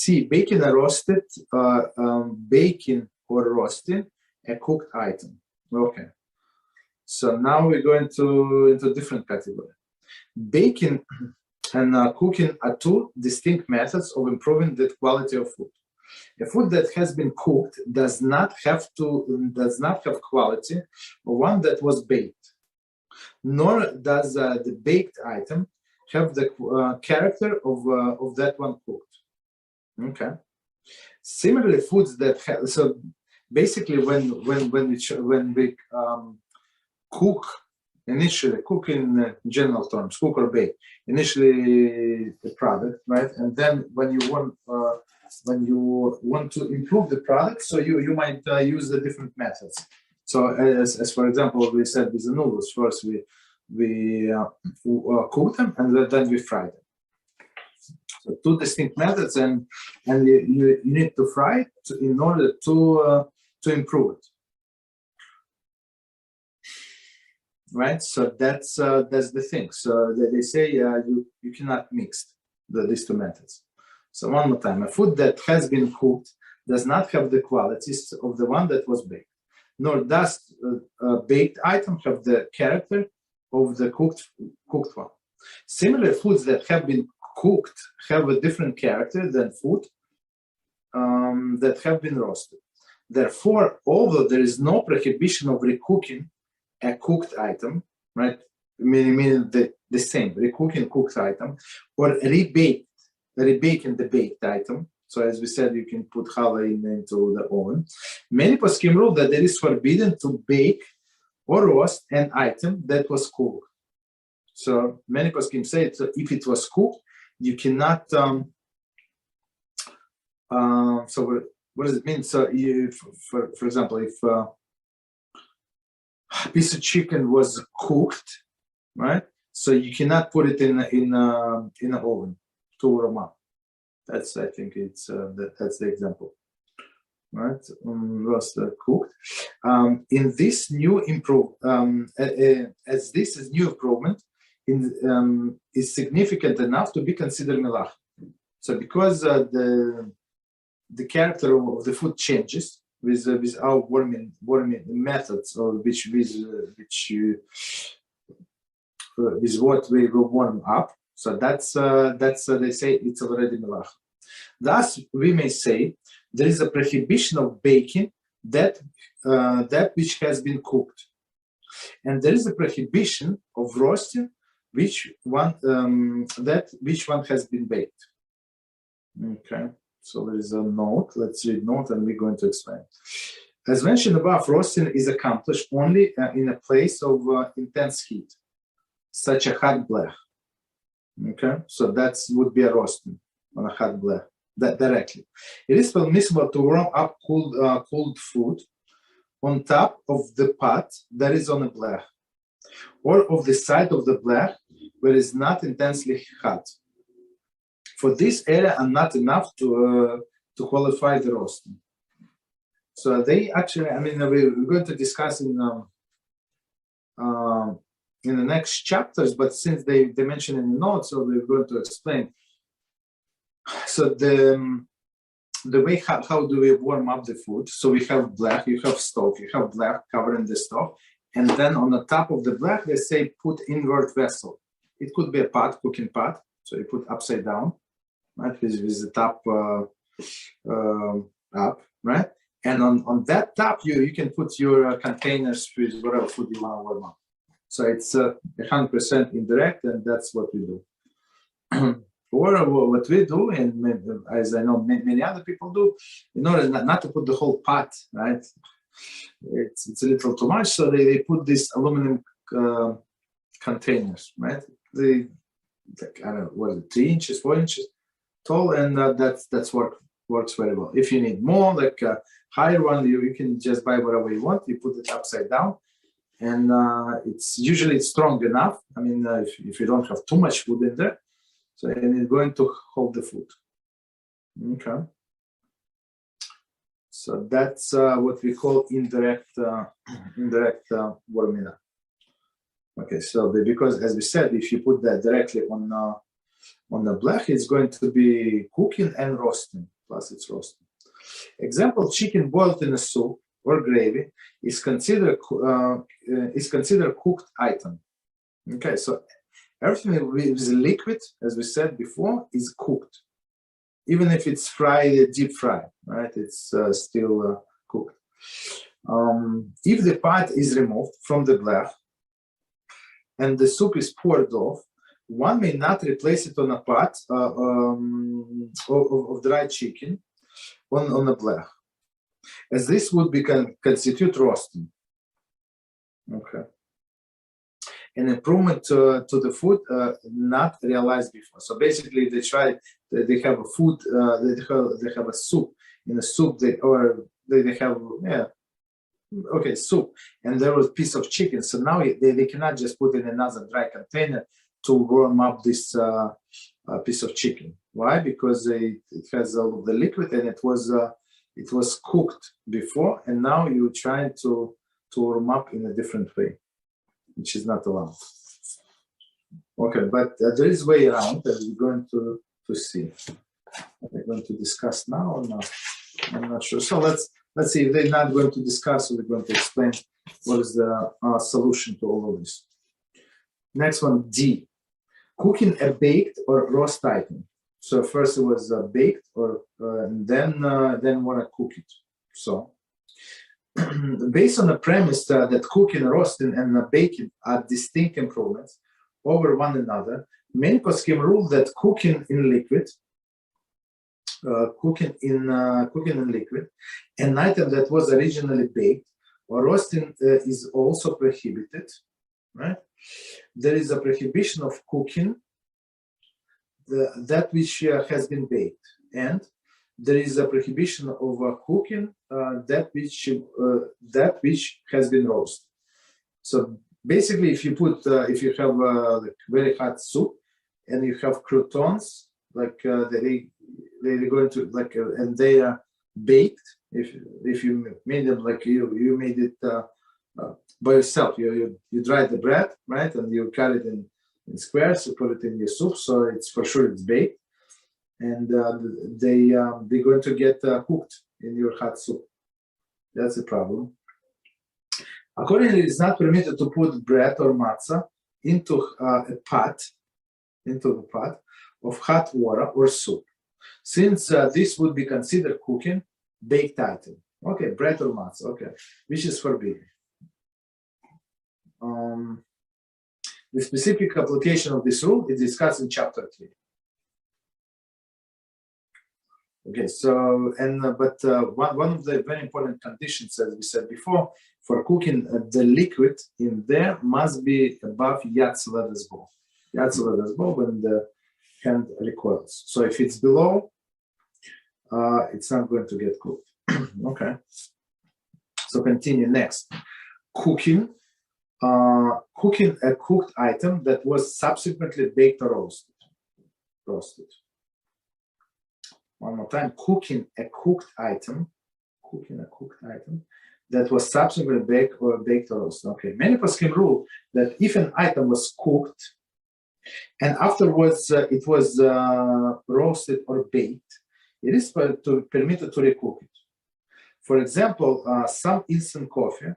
C, baking or roasted, baking or roasting a cooked item. Okay. So now we're going into a different category. Baking and cooking are two distinct methods of improving the quality of food. A food that has been cooked does not have quality of one that was baked, nor does the baked item have the character of that one cooked. Okay. Similarly, foods that have, so basically when we cook in general terms, cook or bake, initially the product, right? And then when you want to improve the product, so you might use the different methods. So as for example, we said with the noodles, first we cook them and then we fry them. So two distinct methods, and you need to fry it in order to improve it. Right, so that's the thing. So they say you cannot mix these two methods. So one more time, a food that has been cooked does not have the qualities of the one that was baked, nor does a baked item have the character of the cooked one. Similar foods that have been cooked have a different character than food that have been roasted. Therefore, although there is no prohibition of recooking a cooked item, right? Meaning the same, recooking cooked item, or rebaking the baked item. So as we said, you can put challah into the oven. Many poskim rule that it is forbidden to bake or roast an item that was cooked. So many poskim say so if it was cooked, you cannot. So what does it mean? So for example, if a piece of chicken was cooked, right? So you cannot put it in an oven to warm up. That's, I think it's that's the example, right? Roasted, cooked. In this new as this is new improvement, is significant enough to be considered Melachah. So because the character of the food changes with our warming methods, or with what we will warm up. So that's they say it's already Melacha. Thus, we may say there is a prohibition of baking that which has been cooked, and there is a prohibition of roasting which one has been baked. Okay, so there is a note. Let's read note, and we're going to explain. As mentioned above, roasting is accomplished only in a place of intense heat, such a hot blech. Okay, so that would be a roasting on a hot blech directly. It is permissible to warm up cooled food on top of the pot that is on a blech, or of the side of the blech where it is not intensely hot. For this area are not enough to qualify the roasting. So they actually, I mean, we're going to discuss in the next chapters, but since they mention in the notes, so we're going to explain. So the way how do we warm up the food? So we have blech, you have stove, you have blech covering the stove, and then on the top of the blech they say put invert vessel. It could be a pot, cooking pot, so you put upside down, right, with the top up, right, and on that top you can put your containers with whatever food you want to warm up. So it's 100% indirect, and that's what we do. Or what we do, and as I know many other people do, in order not to put the whole pot, right? It's a little too much, so they put these aluminum containers, right? They, like, I don't know, what is it, 3 inches, 4 inches tall, and that's works very well. If you need more, like a higher one, you can just buy whatever you want. You put it upside down, and it's usually strong enough. I mean, if you don't have too much food in there, so and it's going to hold the food. Okay. So that's what we call indirect warming up. Okay, so because as we said, if you put that directly on On the blech, it's going to be cooking and roasting, plus it's roasting. Example, chicken boiled in a soup or gravy is considered cooked item. Okay, so everything that is liquid, as we said before, is cooked. Even if it's fried, deep fried, right? It's still cooked. If the pot is removed from the blech and the soup is poured off, one may not replace it on a pot of dried chicken on the blech, as this would constitute roasting. Okay. An improvement to the food not realized before. So basically, they have a food, they have a soup. In a soup, they have soup, and there was a piece of chicken. So now they cannot just put in another dry container to warm up this piece of chicken. Why? Because it has all of the liquid, and it was cooked before, and now you're trying to warm up in a different way, which is not allowed. Okay, but there is a way around that we're going to see. We're going to discuss now or not? I'm not sure. So let's see. If they're not going to discuss, we're going to explain what is the solution to all of this. Next one, D. Cooking a baked or roast item. So first it was baked, or then want to cook it. So based on the premise that cooking, roasting, and baking are distinct improvements over one another, many poskim rule that cooking in liquid, an item that was originally baked or roasting is also prohibited. Right? There is a prohibition of cooking that which has been baked, and there is a prohibition of cooking that which has been roasted. So basically, if you have very hot soup and you have croutons, like they're going to and they are baked. If you made them like you made it by yourself, you dried the bread, right, and you cut it in squares, you put it in your soup, so it's baked, and they're going to get cooked in your hot soup. That's a problem. Accordingly, it's not permitted to put bread or matzah into a pot of hot water or soup, since this would be considered cooking baked item. Okay, bread or matzah, okay, which is forbidden. The specific application of this rule is discussed in chapter 3. Okay, so one of the very important conditions, as we said before, for cooking the liquid in there must be above Yad Seledas bowl. Yad Seledas bowl when the hand recoils. So if it's below, it's not going to get cooked. Okay. So continue next. Cooking a cooked item that was subsequently baked or roasted. One more time. Cooking a cooked item that was subsequently baked or roasted. Okay. Many poskim rule that if an item was cooked and afterwards it was roasted or baked, it is permitted to recook it. For example, some instant coffee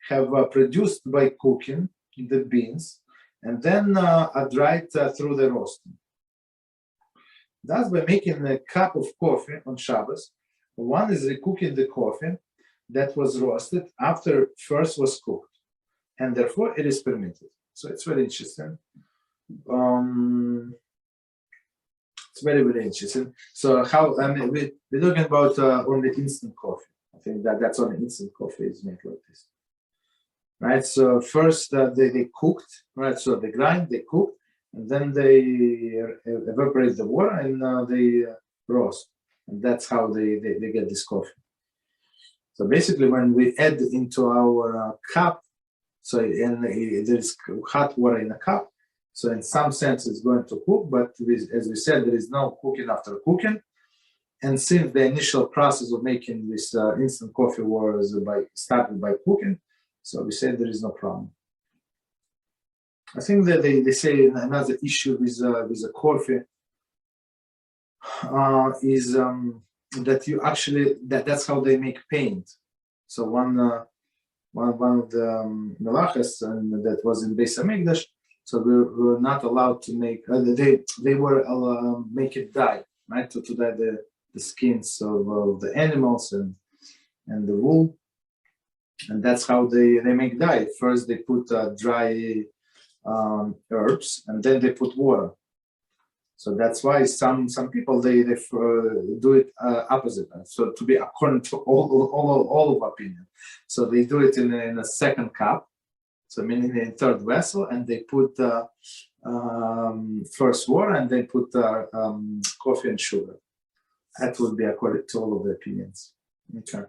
have produced by cooking the beans and then are dried through the roasting. Thus, by making a cup of coffee on Shabbos, one is recooking the coffee that was roasted after first was cooked, and therefore it is permitted. So it's very interesting. It's very, very interesting. So we're talking about only instant coffee. I think that's only instant coffee is made like this. Right, so first they cooked, right? So they grind, they cook, and then they evaporate the water and they roast, and that's how they get this coffee. So basically, when we add into our cup, there's hot water in a cup, so in some sense it's going to cook, but as we said, there is no cooking after cooking, and since the initial process of making this instant coffee was started by cooking. So we say there is no problem. I think that they say another issue with the coffee is that you actually that's how they make paint. So one of the Melachas and that was in Beis Hamikdash. So we were not allowed to make. They were make it dye, right? To dye the skins of the animals and the wool, and that's how they make dye. First they put dry herbs and then they put water. So that's why some people they do it opposite. So to be according to all of opinion. So they do it in a second cup. So meaning in a third vessel, and they put first water and they put coffee and sugar. That would be according to all of the opinions. Okay.